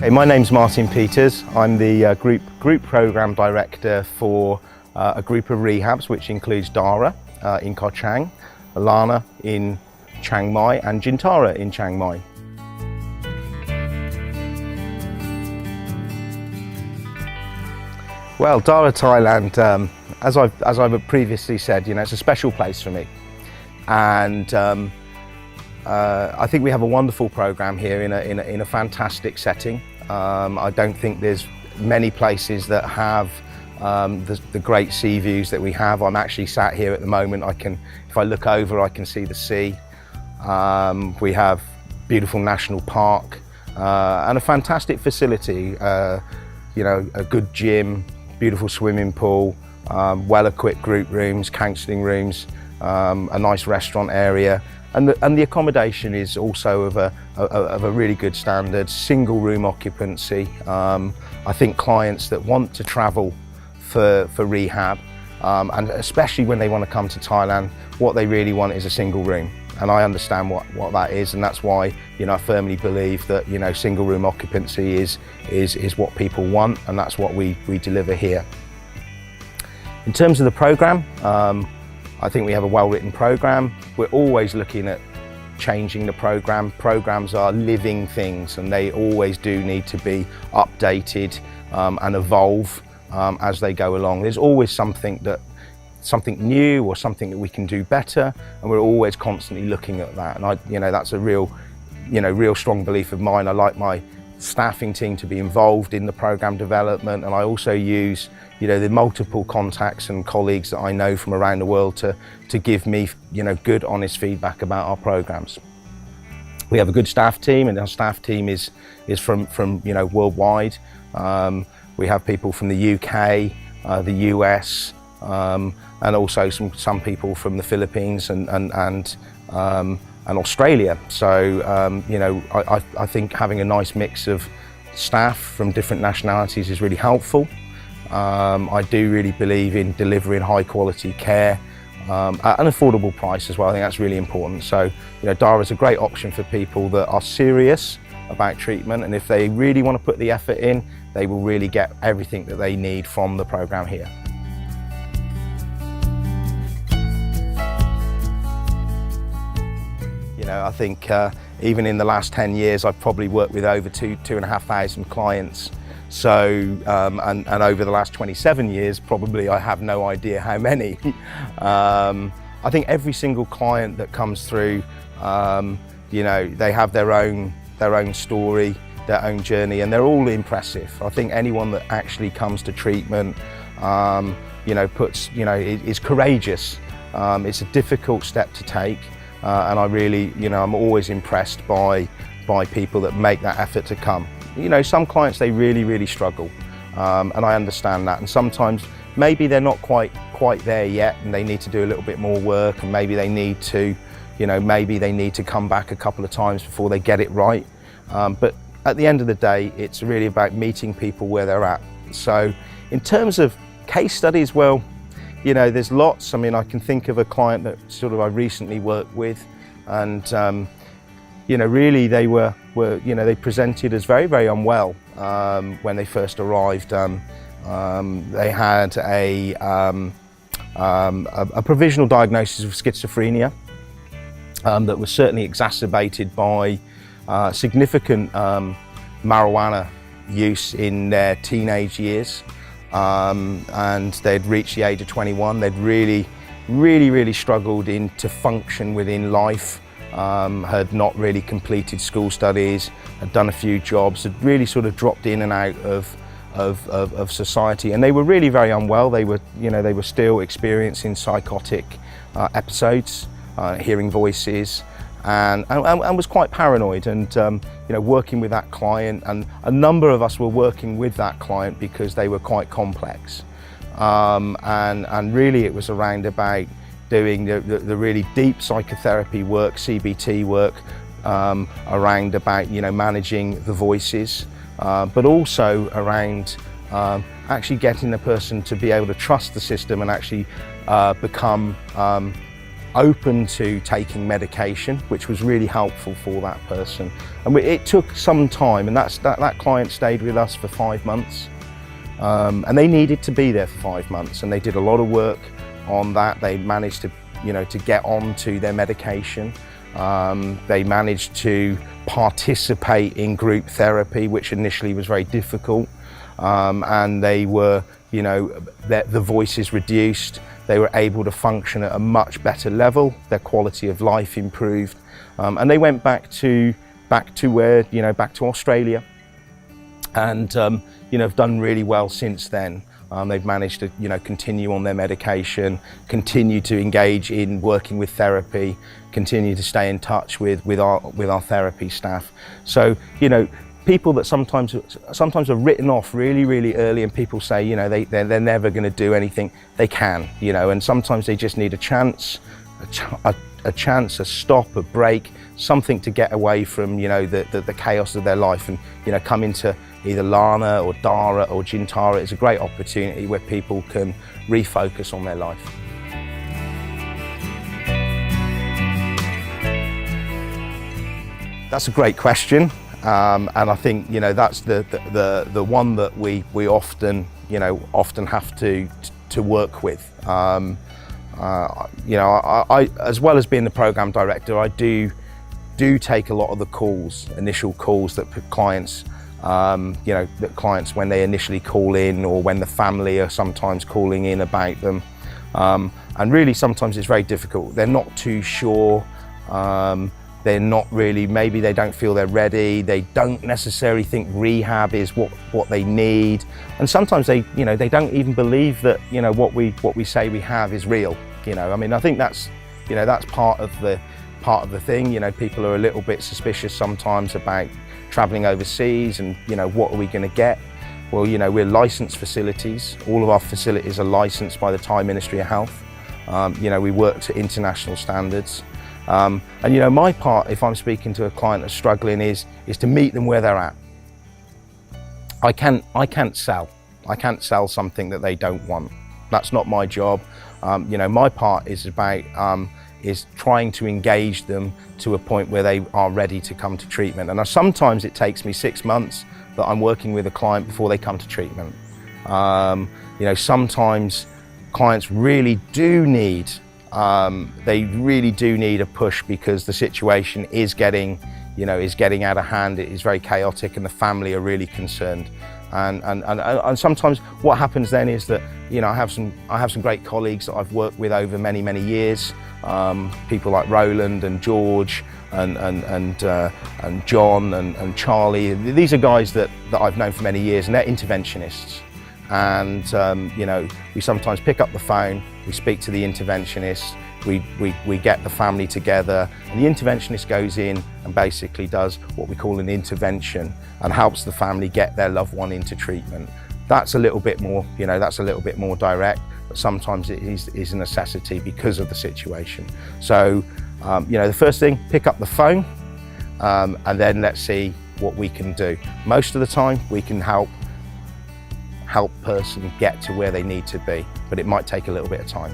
Hey, my name's Martin Peters. I'm the group program director for a group of rehabs which includes Dara in Koh Chang, Alana in Chiang Mai and Jintara in Chiang Mai. Well, Dara, Thailand, as I've previously said, it's a special place for me, and I think we have a wonderful program here in a fantastic setting. I don't think there's many places that have the great sea views that we have. I'm actually sat here at the moment. If I look over, I can see the sea. We have beautiful national park and a fantastic facility. A good gym, beautiful swimming pool, well-equipped group rooms, counselling rooms, a nice restaurant area, and the accommodation is also of a really good standard, single room occupancy. I think clients that want to travel for rehab, and especially when they want to come to Thailand, what they really want is a single room. And I understand what that is, and that's why I firmly believe that single room occupancy is what people want, and that's what we deliver here. In terms of the program, I think we have a well-written program. We're always looking at changing the program. Programs are living things, and they always do need to be updated and evolve as they go along. There's always something new or something that we can do better, and we're always constantly looking at that. And that's a real strong belief of mine. I like my staffing team to be involved in the program development, and I also use the multiple contacts and colleagues that I know from around the world to give me good, honest feedback about our programs. We have a good staff team, and our staff team is from worldwide. We have people from the UK, the US, and also some people from the Philippines and Australia. So I think having a nice mix of staff from different nationalities is really helpful. I do really believe in delivering high quality care at an affordable price as well. I think that's really important. So Dara is a great option for people that are serious about treatment, and if they really want to put the effort in, they will really get everything that they need from the program here. I think even in the last 10 years, I've probably worked with over 2,500 clients. So, and over the last 27 years, probably I have no idea how many. I think every single client that comes through, they have their own story, their own journey, and they're all impressive. I think anyone that actually comes to treatment, is courageous. It's a difficult step to take. And I really, I'm always impressed by people that make that effort to come. Some clients, they really struggle, and I understand that. And sometimes maybe they're not quite there yet, and they need to do a little bit more work, and maybe they need to, come back a couple of times before they get it right. But at the end of the day, it's really about meeting people where they're at. So in terms of case studies, well, there's lots. I mean, I can think of a client that I recently worked with, and really they they presented as very unwell when they first arrived. They had a provisional diagnosis of schizophrenia that was certainly exacerbated by significant marijuana use in their teenage years. And they'd reached the age of 21. They'd really struggled to function within life, had not really completed school studies, had done a few jobs, had really dropped in and out of society, and they were really very unwell. They were still experiencing psychotic episodes, hearing voices, and was quite paranoid. And working with that client, and a number of us were working with that client because they were quite complex, and really it was around about doing the really deep psychotherapy work, CBT work, around about managing the voices, but also around actually getting the person to be able to trust the system and actually become open to taking medication, which was really helpful for that person. And it took some time, and that client stayed with us for 5 months. And they needed to be there for 5 months, and they did a lot of work on that. They managed to, to get onto their medication. They managed to participate in group therapy, which initially was very difficult. And they were, the voices reduced. They were able to function at a much better level. Their quality of life improved, and they went back to where, back to Australia, and have done really well since then. They've managed to, continue on their medication, continue to engage in working with therapy, continue to stay in touch with our therapy staff. So, people that sometimes are written off really early, and people say, they're never going to do anything. They can, and sometimes they just need a chance, a stop, a break, something to get away from, the chaos of their life, and, come into either Lana or Dara or Jintara. It's a great opportunity where people can refocus on their life. That's a great question, and I think that's the one that we often have to work with. I as well as being the program director, I do take a lot of the initial calls that clients. That clients, when they initially call in, or when the family are sometimes calling in about them, and really sometimes it's very difficult. They're not too sure, they're not really, maybe they don't feel they're ready, they don't necessarily think rehab is what they need, and sometimes they don't even believe that what we say we have is real. I think that's part of the thing. People are a little bit suspicious sometimes about travelling overseas, and what are we going to get? Well, we're licensed facilities. All of our facilities are licensed by the Thai Ministry of Health. We work to international standards. And my part, if I'm speaking to a client that's struggling, is to meet them where they're at. I can't sell something that they don't want. That's not my job. My part is about is trying to engage them to a point where they are ready to come to treatment. And sometimes it takes me 6 months that I'm working with a client before they come to treatment. Sometimes clients really do need, a push, because the situation is getting out of hand. It is very chaotic, and the family are really concerned. And sometimes what happens then is that I have some great colleagues that I've worked with over many years. People like Roland and George and John and Charlie. These are guys that I've known for many years, and they're interventionists. And we sometimes pick up the phone, we speak to the interventionist, we get the family together, and the interventionist goes in and basically does what we call an intervention and helps the family get their loved one into treatment. That's a little bit more, that's a little bit more direct, but sometimes it is a necessity because of the situation. So, the first thing, pick up the phone, and then let's see what we can do. Most of the time, we can help person get to where they need to be, but it might take a little bit of time.